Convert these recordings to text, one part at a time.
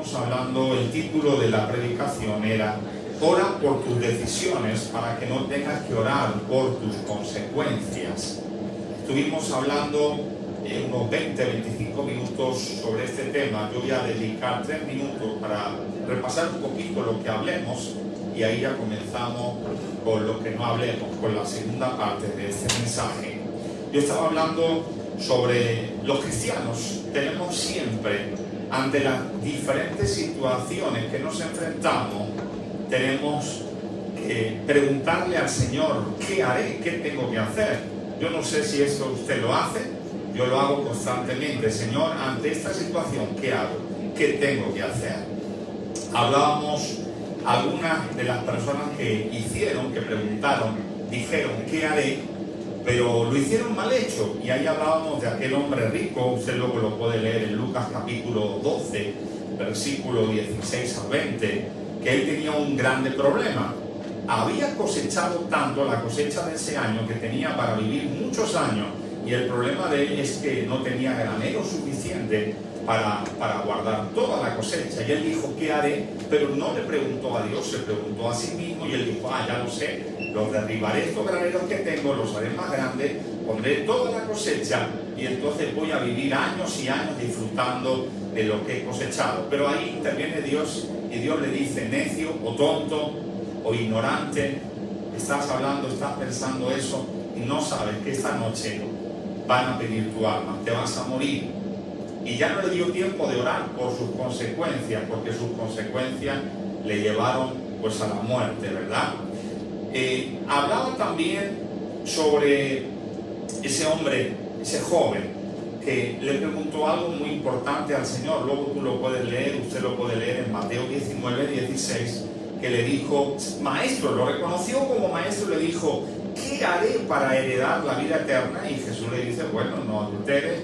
estuvimos hablando, el título de la predicación era Ora por tus decisiones para que no tengas que orar por tus consecuencias. Estuvimos hablando unos 20-25 minutos sobre este tema. Yo voy a dedicar 3 minutos para repasar un poquito lo que hablemos y ahí ya comenzamos con lo que no hablemos, con la segunda parte de este mensaje. Yo estaba hablando sobre los cristianos. Tenemos siempre, ante las diferentes situaciones que nos enfrentamos, tenemos que preguntarle al Señor, ¿qué haré? ¿Qué tengo que hacer? Yo no sé si esto usted lo hace, yo lo hago constantemente. Señor, ante esta situación, ¿qué hago? ¿Qué tengo que hacer? Hablábamos, algunas de las personas que preguntaron, dijeron, ¿qué haré? Pero lo hicieron mal hecho. Y ahí hablábamos de aquel hombre rico, usted luego lo puede leer en Lucas capítulo 12, versículo 16 al 20, que él tenía un grande problema. Había cosechado tanto la cosecha de ese año que tenía para vivir muchos años, y el problema de él es que no tenía granero suficiente para guardar toda la cosecha. Y él dijo, ¿qué haré? Pero no le preguntó a Dios, se preguntó a sí mismo, y él dijo, ya lo sé, los derribaré estos graneros que tengo, los haré más grandes, pondré toda la cosecha y entonces voy a vivir años y años disfrutando de lo que he cosechado. Pero ahí interviene Dios y Dios le dice, necio o tonto o ignorante, estás hablando, estás pensando eso y no sabes que esta noche van a pedir tu alma, te vas a morir. Y ya no le dio tiempo de orar por sus consecuencias, porque sus consecuencias le llevaron pues a la muerte, ¿verdad? Hablaba también sobre ese hombre, ese joven, que le preguntó algo muy importante al Señor. Luego tú lo puedes leer, usted lo puede leer en Mateo 19-16, que le dijo, maestro, lo reconoció como maestro, le dijo, ¿qué haré para heredar la vida eterna? Y Jesús le dice, bueno, no adulteres,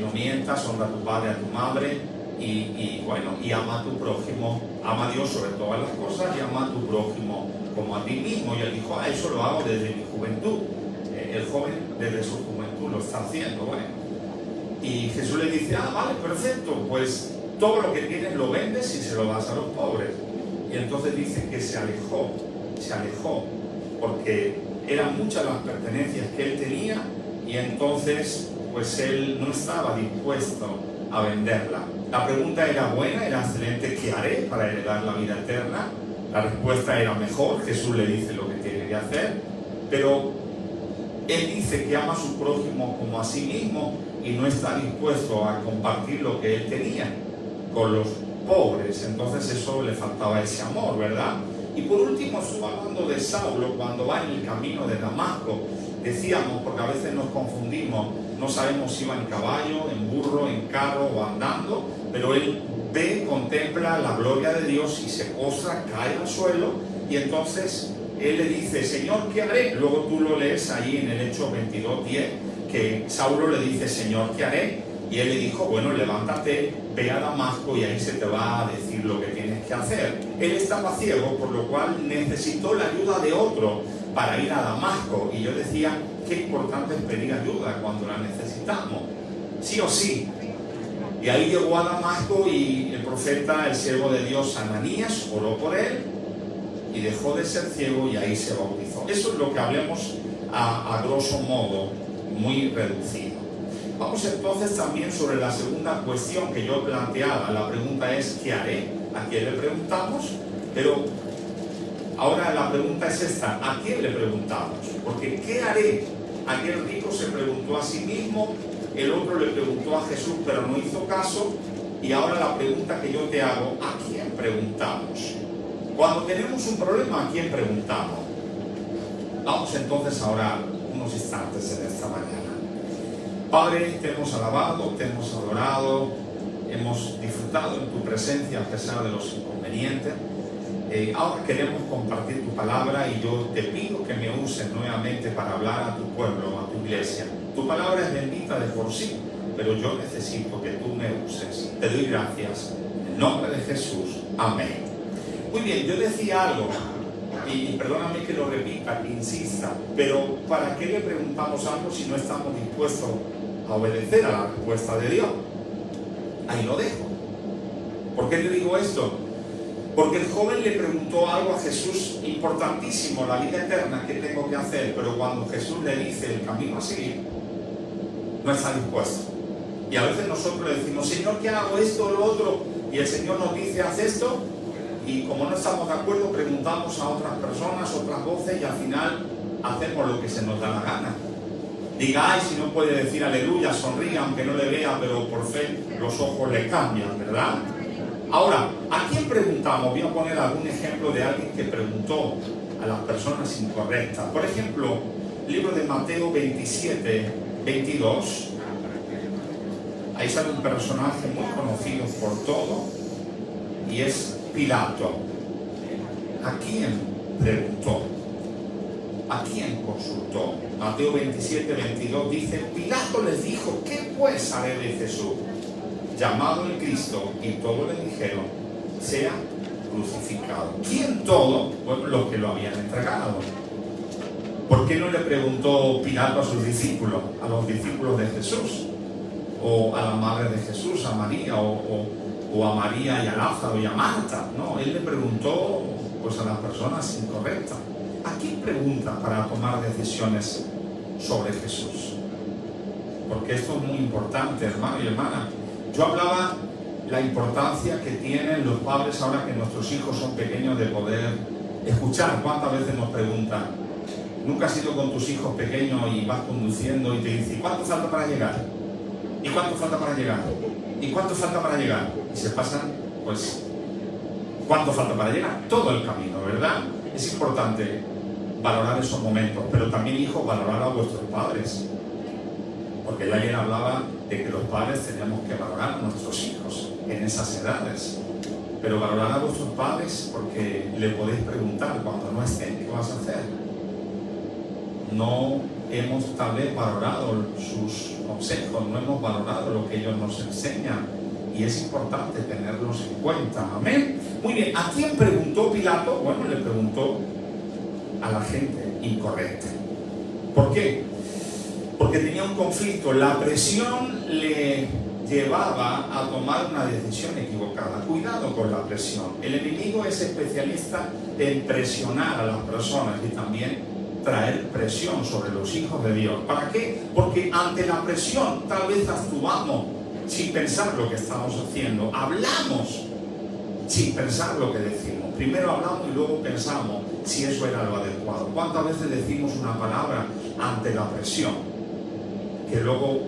no mientas, honra a tu padre, a tu madre, y ama a tu prójimo, ama a Dios sobre todas las cosas y ama a tu prójimo como a ti mismo. Y él dijo, eso lo hago desde mi juventud. El joven desde su juventud lo está haciendo. Bueno, y Jesús le dice, vale, perfecto, pues todo lo que tienes lo vendes y se lo das a los pobres. Y entonces dice que se alejó, porque eran muchas las pertenencias que él tenía, y entonces pues él no estaba dispuesto a venderla. La pregunta era buena, era excelente, ¿qué haré para heredar la vida eterna? La respuesta era mejor, Jesús le dice lo que tiene que hacer, pero él dice que ama a su prójimo como a sí mismo y no está dispuesto a compartir lo que él tenía con los pobres. Entonces eso le faltaba ese amor, ¿verdad? Y por último estuvo hablando de Saulo cuando va en el camino de Damasco. Decíamos, porque a veces nos confundimos, no sabemos si iba en caballo, en burro, en carro o andando, pero él ve, contempla la gloria de Dios y se postra, cae al suelo, y entonces él le dice, Señor, ¿qué haré? Luego tú lo lees ahí en el Hechos 22:10, que Saulo le dice, Señor, ¿qué haré? Y él le dijo, bueno, levántate, ve a Damasco y ahí se te va a decir lo que tienes que hacer. Él estaba ciego, por lo cual necesitó la ayuda de otro para ir a Damasco. Y yo decía, qué importante es pedir ayuda cuando la necesitamos, sí o sí. Y ahí llegó a Damasco y el profeta, el siervo de Dios, Ananías, oró por él y dejó de ser ciego y ahí se bautizó. Eso es lo que hablemos a grosso modo, muy reducido. Vamos entonces también sobre la segunda cuestión que yo planteaba. La pregunta es, ¿qué haré? ¿A quién le preguntamos? Pero ahora la pregunta es esta, ¿a quién le preguntamos? Porque ¿qué haré? Aquel rico se preguntó a sí mismo, el otro le preguntó a Jesús, pero no hizo caso. Y ahora la pregunta que yo te hago, ¿a quién preguntamos? Cuando tenemos un problema, ¿a quién preguntamos? Vamos entonces a orar unos instantes en esta mañana. Padre, te hemos alabado, te hemos adorado, hemos disfrutado en tu presencia a pesar de los inconvenientes. Ahora queremos compartir tu palabra y yo te pido que me uses nuevamente para hablar a tu pueblo, a tu iglesia. Tu palabra es bendita de por sí, pero yo necesito que tú me uses. Te doy gracias. En nombre de Jesús. Amén. Muy bien, yo decía algo, y perdóname que lo repita, que insista, pero ¿para qué le preguntamos algo si no estamos dispuestos a obedecer a la respuesta de Dios? Ahí lo dejo. ¿Por qué te digo esto? Porque el joven le preguntó algo a Jesús importantísimo, la vida eterna, ¿qué tengo que hacer? Pero cuando Jesús le dice el camino a seguir, no está dispuesto. Y a veces nosotros le decimos, Señor, ¿qué hago? Esto o lo otro. Y el Señor nos dice, haz esto. Y como no estamos de acuerdo, preguntamos a otras personas, otras voces, y al final hacemos lo que se nos da la gana. Diga, ay, si no puede decir aleluya, sonríe, aunque no le vea, pero por fe los ojos le cambian, ¿verdad? Ahora, ¿a quién preguntamos? Voy a poner algún ejemplo de alguien que preguntó a las personas incorrectas. Por ejemplo, libro de Mateo 27, 22. Ahí sale un personaje muy conocido por todo y es Pilato. ¿A quién preguntó? ¿A quién consultó? Mateo 27, 22 dice, Pilato les dijo, ¿qué pues haré de Jesús? Llamado el Cristo, y todos le dijeron, sea crucificado. ¿Quién todo? Bueno, los que lo habían entregado. ¿Por qué no le preguntó Pilato a sus discípulos, a los discípulos de Jesús? O a la madre de Jesús, a María, o a María y a Lázaro y a Marta. No, él le preguntó pues a las personas incorrectas. ¿A quién pregunta para tomar decisiones sobre Jesús? Porque esto es muy importante, hermano y hermana. Yo hablaba la importancia que tienen los padres ahora que nuestros hijos son pequeños de poder escuchar. ¿Cuántas veces nos preguntan? Nunca has ido con tus hijos pequeños y vas conduciendo y te dicen, ¿cuánto falta para llegar? ¿Y cuánto falta para llegar? ¿Y cuánto falta para llegar? Y se pasan, pues, ¿cuánto falta para llegar? Todo el camino, ¿verdad? Es importante valorar esos momentos, pero también, hijos, valorar a vuestros padres. Porque yo ayer hablaba de que los padres tenemos que valorar a nuestros hijos en esas edades. Pero valorar a vuestros padres porque le podéis preguntar cuando no estén, ¿qué vas a hacer? No hemos tal vez valorado sus consejos, no hemos valorado lo que ellos nos enseñan. Y es importante tenerlos en cuenta. Amén. Muy bien, ¿a quién preguntó Pilato? Bueno, le preguntó a la gente incorrecta. ¿Por qué? Porque tenía un conflicto. La presión le llevaba a tomar una decisión equivocada. Cuidado con la presión. El enemigo es especialista en presionar a las personas y también traer presión sobre los hijos de Dios. ¿Para qué? Porque ante la presión tal vez actuamos sin pensar lo que estamos haciendo. Hablamos sin pensar lo que decimos. Primero hablamos y luego pensamos si eso era lo adecuado. ¿Cuántas veces decimos una palabra ante la presión que luego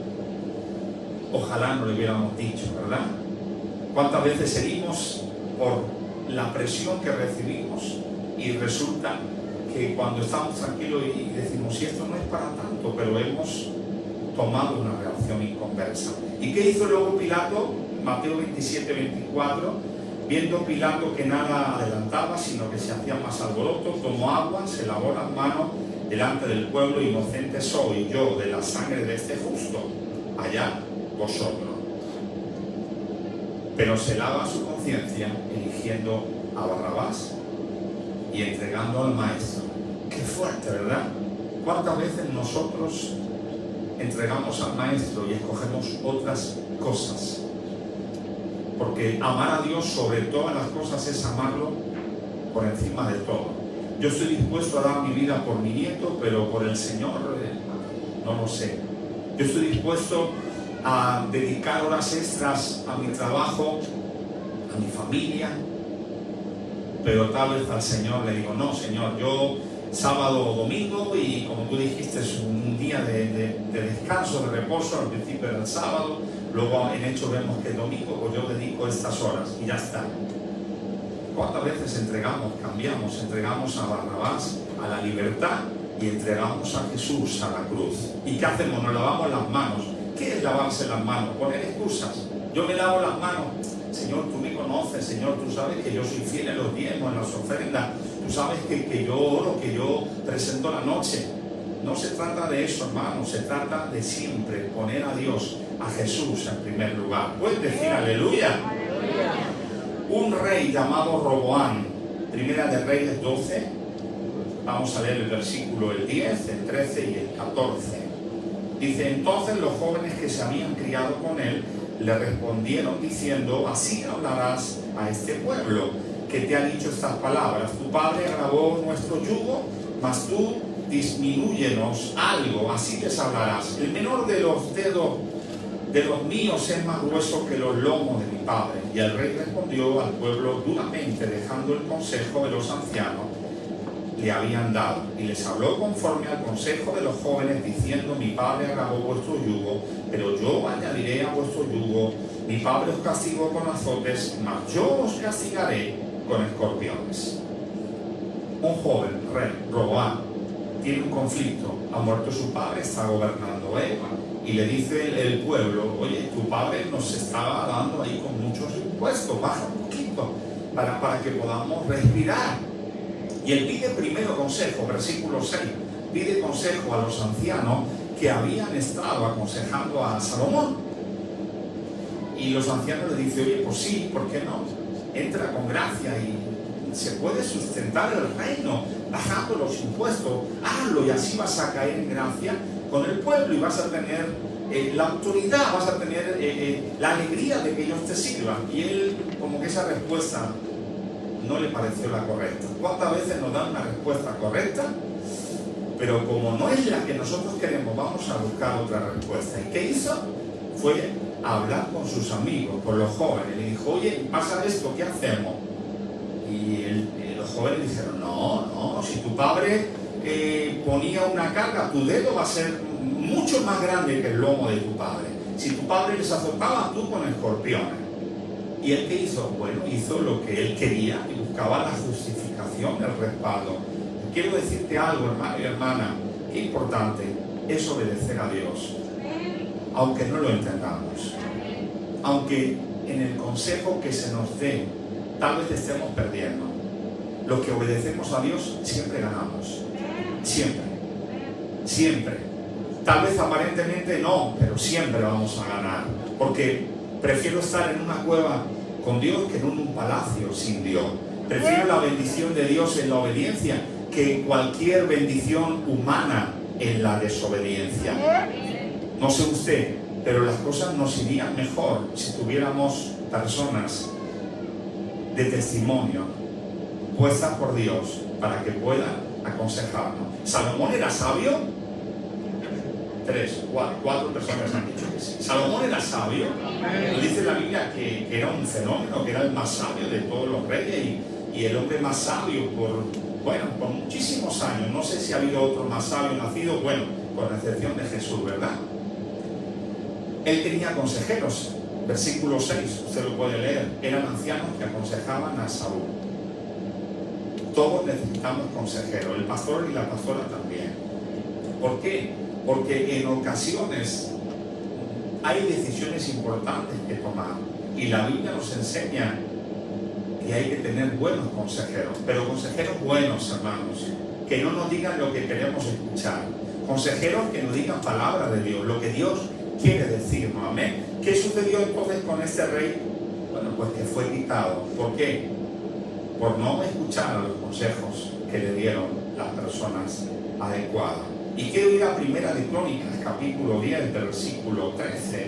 ojalá no le hubiéramos dicho, ¿verdad? ¿Cuántas veces herimos por la presión que recibimos y resulta que cuando estamos tranquilos y decimos, si esto no es para tanto, pero hemos tomado una reacción inconversa? ¿Y qué hizo luego Pilato? Mateo 27, 24, viendo Pilato que nada adelantaba, sino que se hacía más alboroto, tomó agua, se lavó las manos delante del pueblo, inocente soy yo de la sangre de este justo, allá vosotros. Pero se lava su conciencia eligiendo a Barrabás y entregando al maestro. Qué fuerte, ¿verdad? ¿Cuántas veces nosotros entregamos al maestro y escogemos otras cosas? Porque amar a Dios sobre todas las cosas es amarlo por encima de todo. Yo estoy dispuesto a dar mi vida por mi nieto, pero por el Señor no lo sé. Yo estoy dispuesto a dedicar horas extras a mi trabajo, a mi familia, pero tal vez al Señor le digo, no, Señor, yo sábado o domingo, y como tú dijiste, es un día de descanso, de reposo, al principio era el sábado, luego en hecho vemos que el domingo, pues yo dedico estas horas y ya está. ¿Cuántas veces cambiamos, entregamos a Barrabás a la libertad y entregamos a Jesús a la cruz? ¿Y qué hacemos? Nos lavamos las manos. ¿Qué es lavarse las manos? Poner excusas. Yo me lavo las manos. Señor, tú me conoces, Señor, tú sabes que yo soy fiel en los diezmos, en las ofrendas. Tú sabes que yo oro, que yo presento la noche. No se trata de eso, hermano. Se trata de siempre poner a Dios, a Jesús en primer lugar. ¿Puedes decir aleluya? Aleluya. Un rey llamado Roboán, Primera de Reyes 12, vamos a leer el versículo el 10, el 13 y el 14. Dice, entonces los jóvenes que se habían criado con él le respondieron diciendo, así hablarás a este pueblo que te ha dicho estas palabras. Tu padre agravó nuestro yugo, mas tú disminúyenos algo, así les hablarás. El menor de los dedos de los míos es más grueso que los lomos de mi padre. Y el rey respondió al pueblo duramente, dejando el consejo de los ancianos le habían dado, y les habló conforme al consejo de los jóvenes, diciendo, mi padre agravó vuestro yugo, pero yo añadiré a vuestro yugo. Mi padre os castigó con azotes, mas yo os castigaré con escorpiones. Un joven, rey, Roboam, tiene un conflicto, ha muerto su padre, está gobernando él, y le dice el pueblo, oye, tu padre nos estaba dando ahí con muchos impuestos, baja un poquito para que podamos respirar. Y él pide primero consejo, versículo 6, pide consejo a los ancianos que habían estado aconsejando a Salomón. Y los ancianos le dicen, oye, pues sí, ¿por qué no? Entra con gracia y se puede sustentar el reino bajando los impuestos, hazlo y así vas a caer en gracia con el pueblo y vas a tener la autoridad, vas a tener la alegría de que ellos te sirvan. Y él, como que esa respuesta no le pareció la correcta. ¿Cuántas veces nos dan una respuesta correcta? Pero como no es la que nosotros queremos, vamos a buscar otra respuesta. ¿Y qué hizo? Fue hablar con sus amigos, con los jóvenes. Le dijo, oye, pasa esto, ¿qué hacemos? Y los jóvenes dijeron, no, si tu padre ponía una carga, tu dedo va a ser mucho más grande que el lomo de tu padre. Si tu padre les azotaba, tú con escorpiones. ¿Y él qué hizo? Bueno, hizo lo que él quería y buscaba la justificación, el respaldo. Quiero decirte algo, hermano y hermana, qué importante es obedecer a Dios, aunque no lo entendamos, aunque en el consejo que se nos dé tal vez estemos perdiendo. Los que obedecemos a Dios siempre ganamos, siempre. Tal vez aparentemente no, pero siempre vamos a ganar, porque prefiero estar en una cueva con Dios que en un palacio sin Dios. Prefiero la bendición de Dios en la obediencia que cualquier bendición humana en la desobediencia. No sé usted, pero las cosas nos irían mejor si tuviéramos personas de testimonio puestas por Dios para que puedan aconsejarnos. ¿Salomón era sabio? 4 personas han dicho que sí. ¿Salomón era sabio? Dice la Biblia que era un fenómeno, que era el más sabio de todos los reyes y el hombre más sabio por muchísimos años. No sé si ha habido otro más sabio nacido, con excepción de Jesús, ¿verdad? Él tenía consejeros. Versículo 6, usted lo puede leer. Eran ancianos que aconsejaban a Saúl. Todos necesitamos consejeros, el pastor y la pastora también. ¿Por qué? Porque en ocasiones hay decisiones importantes que tomar y la Biblia nos enseña que hay que tener buenos consejeros, pero consejeros buenos, hermanos, que no nos digan lo que queremos escuchar, consejeros que nos digan palabra de Dios, lo que Dios quiere decirnos, amén. ¿Qué sucedió entonces con este rey? Bueno, pues que fue quitado. ¿Por qué? Por no escuchar a los consejos que le dieron las personas adecuadas. Y quiero ir a Primera de Crónicas, capítulo 10, versículo 13.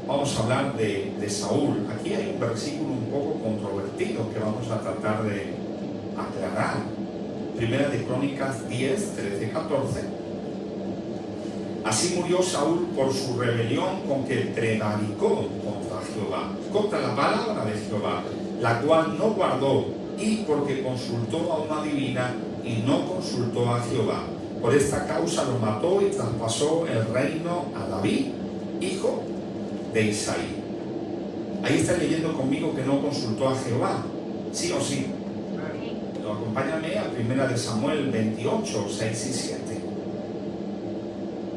Vamos a hablar de Saúl. Aquí hay un versículo un poco controvertido que vamos a tratar de aclarar. Primera de Crónicas 10, 13, 14. Así murió Saúl por su rebelión con que prevaricó contra Jehová, contra la palabra de Jehová, la cual no guardó, y porque consultó a una divina y no consultó a Jehová. Por esta causa lo mató y traspasó el reino a David, hijo de Isaí. Ahí está leyendo conmigo que no consultó a Jehová, ¿sí o sí? Acompáñame a Primera de Samuel 28, 6 y 7.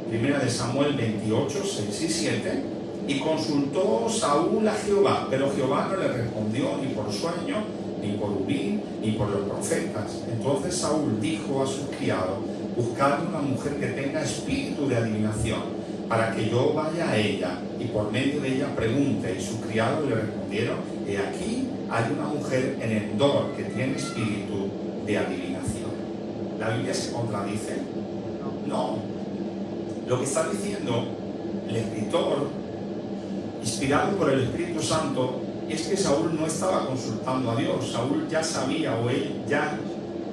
Primera de Samuel 28, 6 y 7. Y consultó Saúl a Jehová, pero Jehová no le respondió ni por sueño, ni por Urim, ni por los profetas. Entonces Saúl dijo a sus criados: buscad una mujer que tenga espíritu de adivinación, para que yo vaya a ella y por medio de ella pregunte. Y sus criados le respondieron: he aquí hay una mujer en Endor que tiene espíritu de adivinación. ¿La Biblia se contradice? No. Lo que está diciendo el escritor, inspirado por el Espíritu Santo, es que Saúl no estaba consultando a Dios. Saúl ya sabía, o él ya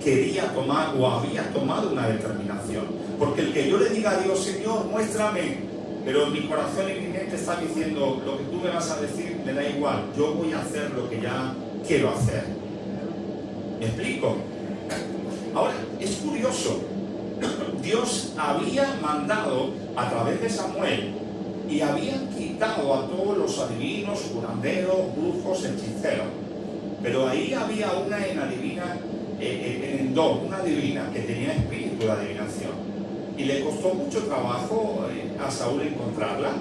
quería tomar o había tomado una determinación. Porque el que yo le diga a Dios, Señor, muéstrame, pero mi corazón y mi mente está diciendo, lo que tú me vas a decir me da igual, yo voy a hacer lo que ya quiero hacer. ¿Me explico? Ahora, es curioso, Dios había mandado a través de Samuel y habían quitado a todos los adivinos, curanderos, brujos, hechiceros. Pero ahí había una en Endor, una adivina que tenía espíritu de adivinación. ¿Y le costó mucho trabajo a Saúl encontrarla?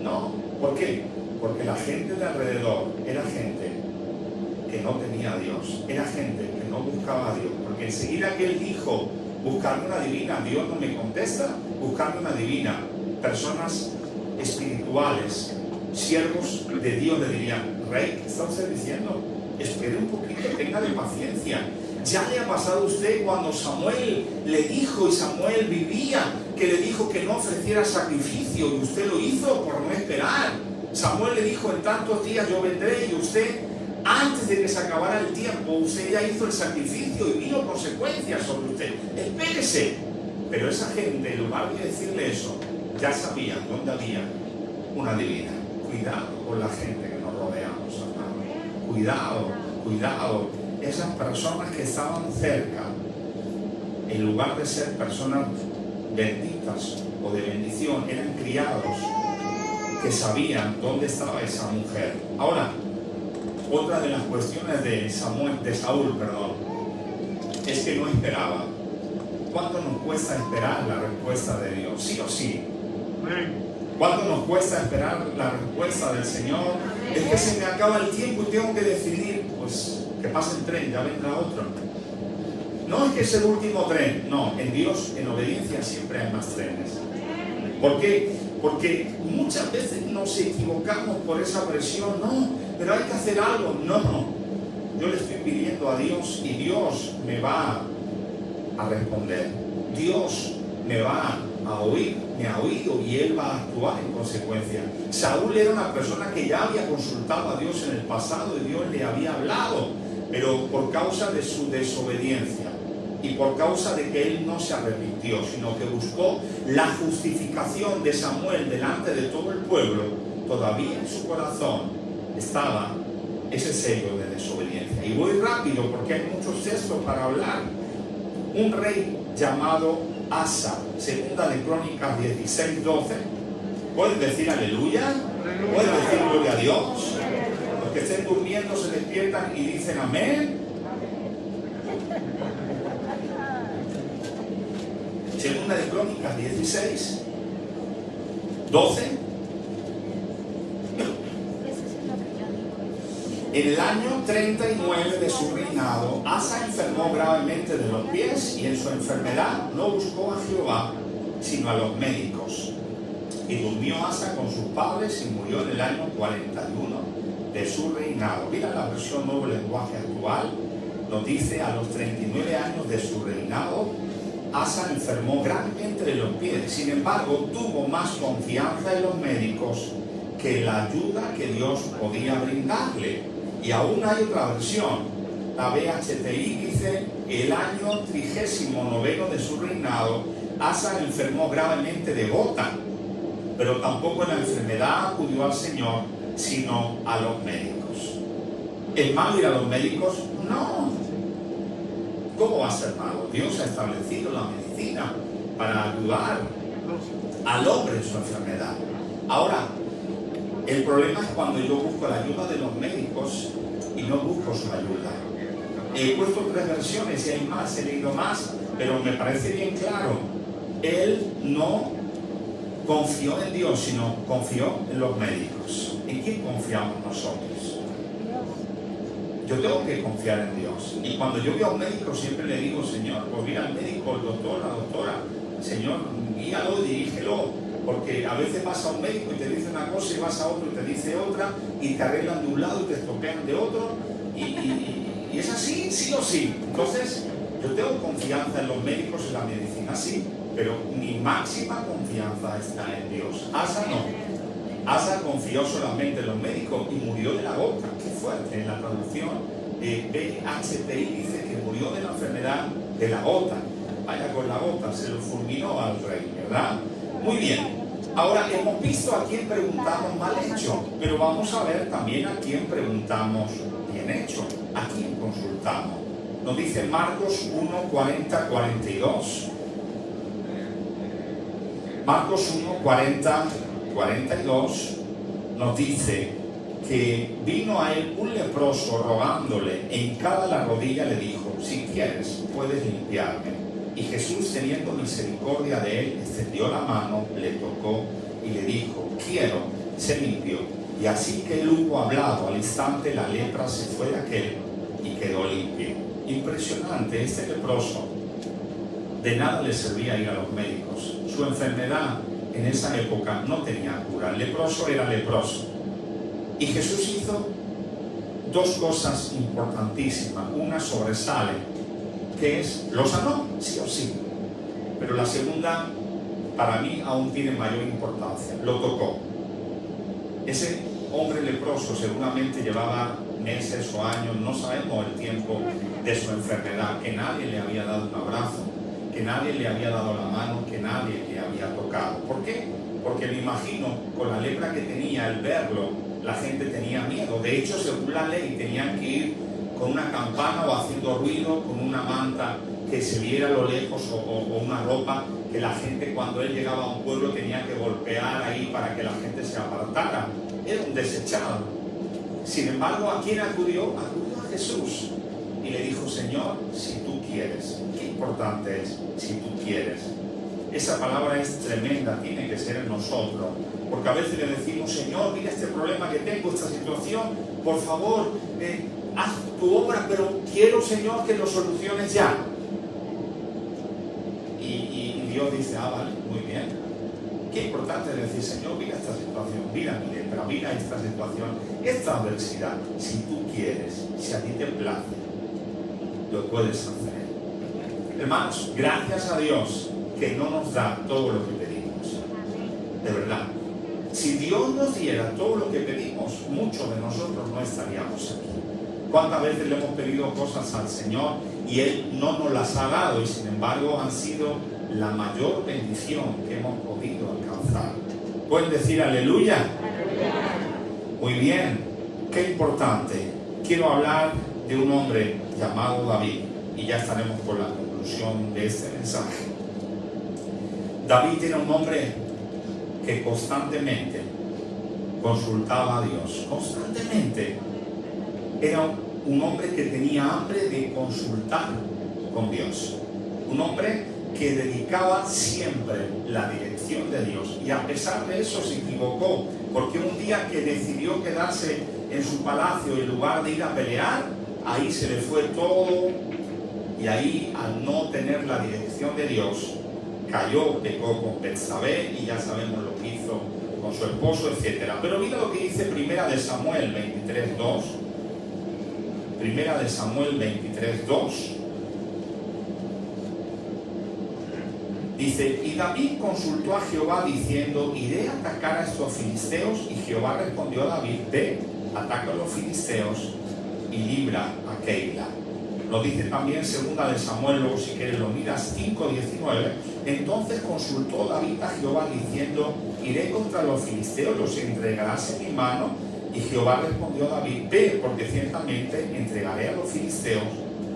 No. ¿Por qué? Porque la gente de alrededor era gente que no tenía a Dios, era gente que no buscaba a Dios. Porque enseguida que él dijo, buscarme una divina, Dios no me contesta, buscarme una divina. Personas espirituales, siervos de Dios, le dirían, Rey, ¿qué está usted diciendo? Espere un poquito, tenga de paciencia. Ya le ha pasado a usted cuando Samuel le dijo, y Samuel vivía, que le dijo que no ofreciera sacrificio, y usted lo hizo por no esperar. Samuel le dijo, en tantos días yo vendré, y usted, antes de que se acabara el tiempo, usted ya hizo el sacrificio y vino consecuencias sobre usted. Espérese. Pero esa gente, en lugar de decirle eso, ya sabían dónde había una divina. Cuidado con la gente que nos rodeamos, hermano. Cuidado, cuidado. Esas personas que estaban cerca, en lugar de ser personas benditas o de bendición, eran criados que sabían dónde estaba esa mujer. Ahora, otra de las cuestiones de Saúl, es que no esperaba. ¿Cuánto nos cuesta esperar la respuesta de Dios? ¿Sí o sí? ¿Cuánto nos cuesta esperar la respuesta del Señor? Es que se me acaba el tiempo y tengo que decidir. Pues que pase el tren, ya vendrá otro. No es que es el último tren. No, en Dios, en obediencia, siempre hay más trenes. ¿Por qué? Porque muchas veces nos equivocamos por esa presión. No, pero hay que hacer algo. No, yo le estoy pidiendo a Dios y Dios me va a responder. Dios me va a oír, me ha oído y Él va a actuar en consecuencia. Saúl era una persona que ya había consultado a Dios en el pasado y Dios le había hablado, pero por causa de su desobediencia y por causa de que él no se arrepintió, sino que buscó la justificación de Samuel delante de todo el pueblo, todavía en su corazón estaba ese sello de desobediencia. Y voy rápido porque hay muchos textos para hablar. Un rey llamado Asa, segunda de Crónicas 16:12. ¿Pueden decir aleluya? ¿Pueden decir gloria a Dios? Los que estén durmiendo se despiertan y dicen amén. Segunda de Crónicas 16:12. En el año 39 de su reinado, Asa enfermó gravemente de los pies y en su enfermedad no buscó a Jehová, sino a los médicos. Y durmió Asa con sus padres y murió en el año 41 de su reinado. Mira la versión Nuevo Lenguaje Actual, nos dice: a los 39 años de su reinado, Asa enfermó gravemente de los pies. Sin embargo, tuvo más confianza en los médicos que la ayuda que Dios podía brindarle. Y aún hay otra versión, la BHTI dice: el año 39 de su reinado, Asa enfermó gravemente de gota, pero tampoco en la enfermedad acudió al Señor, sino a los médicos. ¿Es malo ir a los médicos? No. ¿Cómo va a ser malo? Dios ha establecido la medicina para ayudar al hombre en su enfermedad. Ahora, el problema es cuando yo busco la ayuda de los médicos y no busco su ayuda. He puesto 3 versiones y hay más, he leído más, pero me parece bien claro. Él no confió en Dios, sino confió en los médicos. ¿En quién confiamos nosotros? Yo tengo que confiar en Dios. Y cuando yo veo a un médico siempre le digo: Señor, pues mira al médico, el doctor, la doctora, Señor, guíalo, dirígelo. Porque a veces vas a un médico y te dice una cosa y vas a otro y te dice otra, y te arreglan de un lado y te estropean de otro, y es así, sí o sí. Entonces, yo tengo confianza en los médicos, en la medicina, sí, pero mi máxima confianza está en Dios. Asa no. Asa confió solamente en los médicos y murió de la gota. Qué fuerte. En la traducción BHTI dice que murió de la enfermedad de la gota. Vaya con la gota, se lo fulminó al rey, ¿verdad? Muy bien. Ahora hemos visto a quién preguntamos mal hecho, pero vamos a ver también a quién preguntamos bien hecho, a quién consultamos. Nos dice Marcos 1, 40, 42. Marcos 1, 40, 42 nos dice que vino a él un leproso rogándole, e hincada la rodilla le dijo: si quieres, puedes limpiarme. Y Jesús, teniendo misericordia de él, extendió la mano, le tocó y le dijo: quiero, sé limpio. Y así que él hubo hablado, al instante la lepra se fue de aquel y quedó limpio. Impresionante. Este leproso, de nada le servía ir a los médicos. Su enfermedad en esa época no tenía cura. El leproso era leproso. Y Jesús hizo dos cosas importantísimas. Una sobresale, que es, lo sanó, sí o sí. Pero la segunda, para mí, aún tiene mayor importancia. Lo tocó. Ese hombre leproso seguramente llevaba meses o años, no sabemos el tiempo de su enfermedad, que nadie le había dado un abrazo, que nadie le había dado la mano, que nadie le había tocado. ¿Por qué? Porque me imagino, con la lepra que tenía, al verlo, la gente tenía miedo. De hecho, según la ley, tenían que ir con una campana o haciendo ruido, con una manta que se viera a lo lejos, o una ropa que la gente, cuando él llegaba a un pueblo, tenía que golpear ahí para que la gente se apartara. Era un desechado. Sin embargo, ¿a quién acudió? Acudió a Jesús y le dijo: Señor, si tú quieres. Qué importante es, si tú quieres. Esa palabra es tremenda, tiene que ser en nosotros, porque a veces le decimos: Señor, mira este problema que tengo, esta situación, por favor, haz tu obra, pero quiero, Señor, que lo soluciones ya. Y Dios dice: ah, vale, muy bien. Qué importante es decir: Señor, mira esta situación, mira mi lepra, mira esta situación, esta adversidad. Si tú quieres, si a ti te place, lo puedes hacer. Hermanos, gracias a Dios que no nos da todo lo que pedimos. De verdad. Si Dios nos diera todo lo que pedimos, muchos de nosotros no estaríamos aquí. ¿Cuántas veces le hemos pedido cosas al Señor y Él no nos las ha dado, y sin embargo han sido la mayor bendición que hemos podido alcanzar? ¿Pueden decir aleluya? Muy bien, qué importante. Quiero hablar de un hombre llamado David, y ya estaremos con la conclusión de este mensaje. David era un hombre que constantemente consultaba a Dios, constantemente. Era un hombre que tenía hambre de consultar con Dios, un hombre que dedicaba siempre la dirección de Dios, y a pesar de eso se equivocó, porque un día que decidió quedarse en su palacio en lugar de ir a pelear, ahí se le fue todo, y ahí, al no tener la dirección de Dios, cayó, pecó con Betsabé, y ya sabemos lo que hizo con su esposo, etc. Pero mira lo que dice Primera de Samuel 23:2. Primera de Samuel 23:2. Dice: y David consultó a Jehová diciendo: iré a atacar a estos filisteos. Y Jehová respondió a David: ve, ataca a los filisteos y libra a Keila. Lo dice también Segunda de Samuel, luego si quieres lo miras, 5:19. Entonces consultó David a Jehová diciendo: iré contra los filisteos, los entregarás en mi mano. Y Jehová respondió a David: ve, porque ciertamente entregaré a los filisteos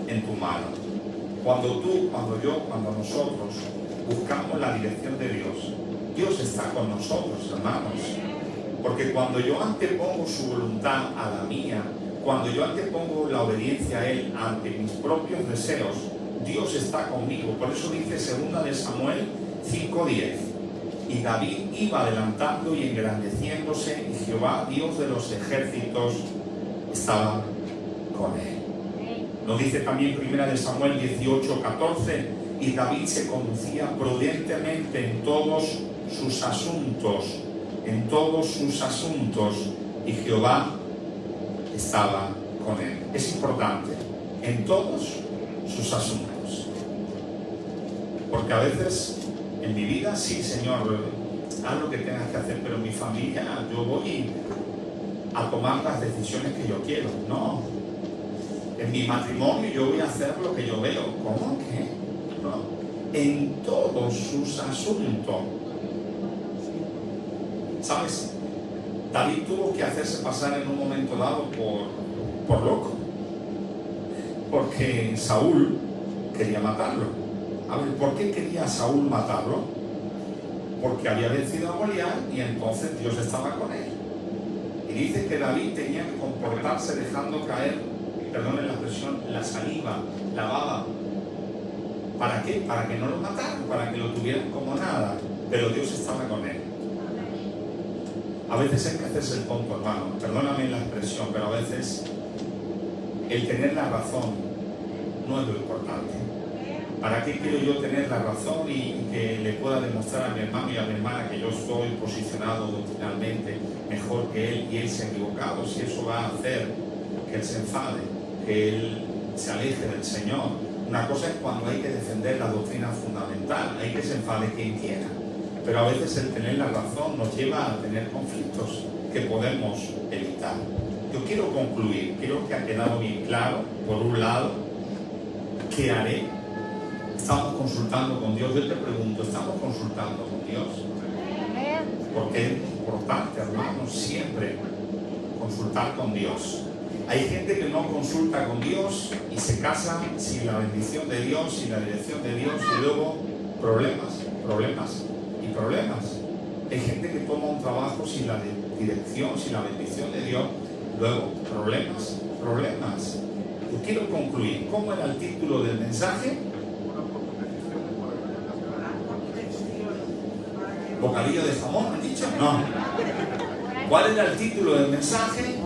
en tu mano. Cuando tú, cuando yo, cuando nosotros buscamos la dirección de Dios, Dios está con nosotros, hermanos. Porque cuando yo antepongo su voluntad a la mía, cuando yo antepongo la obediencia a Él ante mis propios deseos, Dios está conmigo. Por eso dice Segunda de Samuel 5:10. Y David iba adelantando y engrandeciéndose, y Jehová, Dios de los ejércitos, estaba con él. Nos dice también Primera de Samuel 18:14. Y David se conducía prudentemente en todos sus asuntos, y Jehová estaba con él. Es importante, en todos sus asuntos, porque a veces En mi vida, sí, Señor, haz lo que tengas que hacer, pero en mi familia yo voy a tomar las decisiones que yo quiero. No. En mi matrimonio yo voy a hacer lo que yo veo. ¿Cómo que? No. En todos sus asuntos. ¿Sabes? David tuvo que hacerse pasar en un momento dado por loco. Porque Saúl quería matarlo. A ver, ¿por qué quería Saúl matarlo? Porque había vencido a Goliat y entonces Dios estaba con él. Y dice que David tenía que comportarse dejando caer, perdonen la expresión, la saliva, la baba. ¿Para qué? Para que no lo mataran, para que lo tuvieran como nada. Pero Dios estaba con él. A veces hay que hacerse el tonto, hermano. Perdóname la expresión, pero a veces el tener la razón no es lo importante. ¿Para qué quiero yo tener la razón y que le pueda demostrar a mi hermano y a mi hermana que yo estoy posicionado doctrinalmente mejor que él y él se ha equivocado? Si eso va a hacer que él se enfade, que él se aleje del Señor. Una cosa es cuando hay que defender la doctrina fundamental, hay que se enfade quien quiera. Pero a veces el tener la razón nos lleva a tener conflictos que podemos evitar. Yo quiero concluir, creo que ha quedado bien claro, por un lado, ¿qué haré? Estamos consultando con Dios. Yo te pregunto, ¿estamos consultando con Dios? Porque es importante, hermanos, siempre consultar con Dios. Hay gente que no consulta con Dios y se casa sin la bendición de Dios, sin la dirección de Dios, y luego problemas. Hay gente que toma un trabajo sin la dirección, sin la bendición de Dios, luego problemas. Yo quiero concluir. ¿Cómo era el título del mensaje? ¿Bocadillo de jamón, han dicho? No. ¿Cuál era el título del mensaje?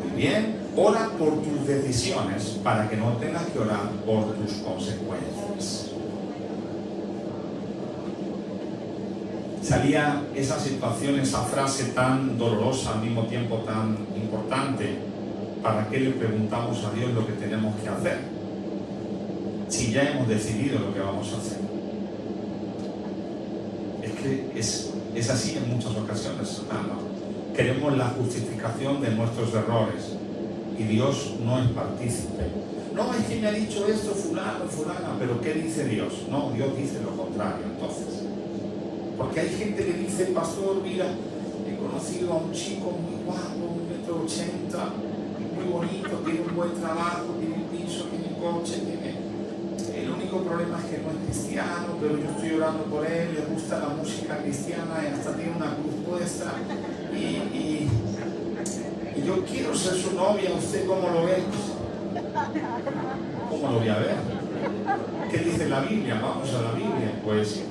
Muy bien. Ora por tus decisiones para que no tengas que orar por tus consecuencias. Salía esa situación, esa frase tan dolorosa, al mismo tiempo tan importante. ¿Para qué le preguntamos a Dios lo que tenemos que hacer? Si ya hemos decidido lo que vamos a hacer. Es que es así en muchas ocasiones, hermano. Queremos la justificación de nuestros errores y Dios no es partícipe. No, es que me ha dicho esto fulano, fulana, pero ¿qué dice Dios? No, Dios dice lo contrario, entonces. Porque hay gente que dice, pastor, mira, he conocido a un chico muy guapo, 1,80 m, muy bonito, tiene un buen trabajo, tiene un piso, tiene un coche, el único problema es que no es cristiano, pero yo estoy orando por él, le gusta la música cristiana y hasta tiene una cruz puesta y yo quiero ser su novia. ¿Usted cómo lo ve? ¿Cómo lo voy a ver? ¿Qué dice la Biblia? Vamos a la Biblia. Pues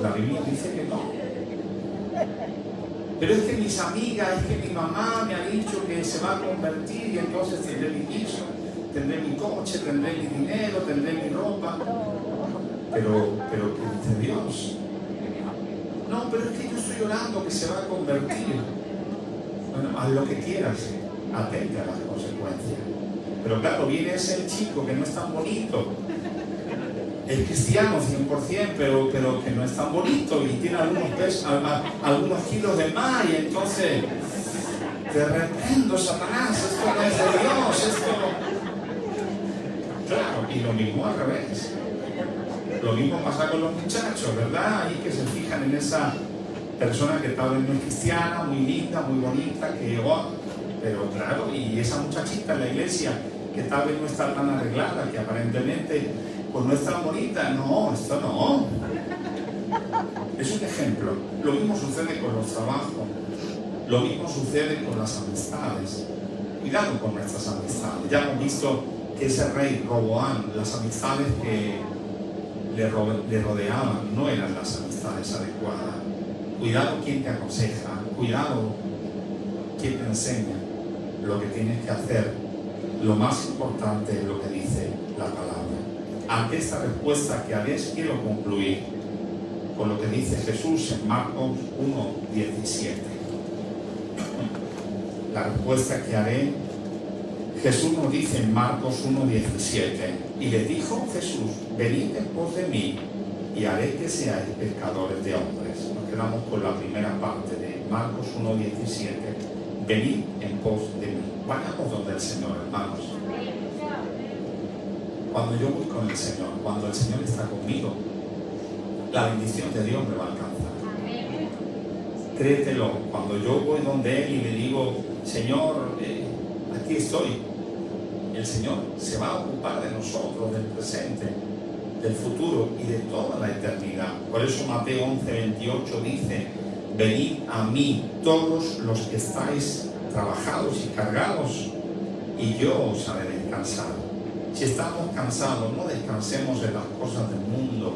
la Biblia dice que no. Pero es que mis amigas, es que mi mamá me ha dicho que se va a convertir y entonces tendré mi piso, tendré mi coche, tendré mi dinero, tendré mi ropa. Pero ¿qué dice Dios? No, pero es que yo estoy orando que se va a convertir. Bueno, haz lo que quieras, atente a las consecuencias. Pero claro, viene ese chico que no es tan bonito, es cristiano 100%, pero que no es tan bonito y tiene algunos kilos de más, y entonces te reprendo, Satanás, esto no es de Dios, esto no. Claro, y lo mismo al revés. Lo mismo pasa con los muchachos, ¿verdad? Ahí que se fijan en esa persona que tal vez no es cristiana, muy linda, muy bonita, pero claro, y esa muchachita en la iglesia que tal vez no está tan arreglada, que aparentemente pues no es tan bonita. No, esto no. Es un ejemplo. Lo mismo sucede con los trabajos, lo mismo sucede con las amistades. Cuidado con nuestras amistades. Ya hemos visto que ese rey Roboam, las amistades que le rodeaban no eran las amistades adecuadas. Cuidado quien te aconseja, cuidado quien te enseña lo que tienes que hacer. Lo más importante es lo que dice la palabra. Ante esta respuesta que haréis, quiero concluir con lo que dice Jesús en Marcos 1:17. La respuesta que haré Jesús nos dice en Marcos 1:17, y le dijo Jesús, venid en pos de mí y haré que seáis pescadores de hombres. Nos quedamos con la primera parte de Marcos 1:17, venid en pos de mí. Vayamos donde el Señor, hermanos. Cuando yo voy con el Señor, cuando el Señor está conmigo, la bendición de Dios me va a alcanzar. Créetelo, cuando yo voy donde Él y le digo, Señor, aquí estoy, el Señor se va a ocupar de nosotros, del presente, del futuro y de toda la eternidad. Por eso Mateo 11:28 dice, venid a mí todos los que estáis trabajados y cargados, y yo os haré descansar. Si estamos cansados, no descansemos en las cosas del mundo.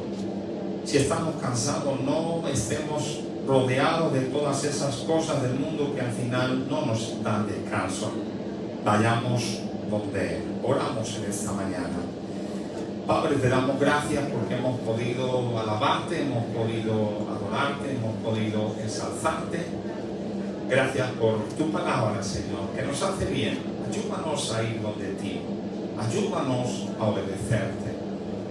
Si estamos cansados, no estemos rodeados de todas esas cosas del mundo que al final no nos dan descanso. Vayamos donde Él. Oramos en esta mañana. Padre, te damos gracias porque hemos podido alabarte, hemos podido adorarte, hemos podido ensalzarte. Gracias por tu palabra, Señor, que nos hace bien. Ayúdanos a ir donde ti. Ayúdanos a obedecerte.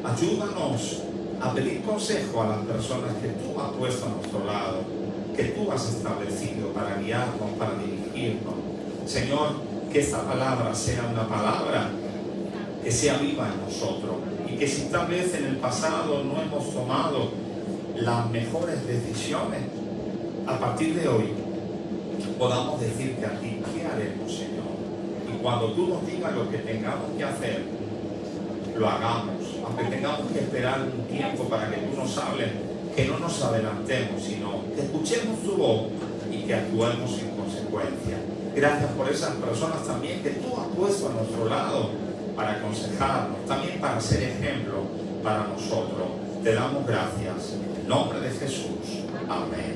Ayúdanos a pedir consejo a las personas que tú has puesto a nuestro lado, que tú has establecido para guiarnos, para dirigirnos. Señor, que esta palabra sea una palabra que sea viva en nosotros y que si tal vez en el pasado no hemos tomado las mejores decisiones, a partir de hoy podamos decirte a ti, ¿qué haremos, Señor? Y cuando tú nos digas lo que tengamos que hacer, lo hagamos, aunque tengamos que esperar un tiempo para que tú nos hables, que no nos adelantemos, sino que escuchemos tu voz y que actuemos en consecuencia. Gracias por esas personas también que tú has puesto a nuestro lado para aconsejarnos, también para ser ejemplo para nosotros. Te damos gracias. En el nombre de Jesús. Amén.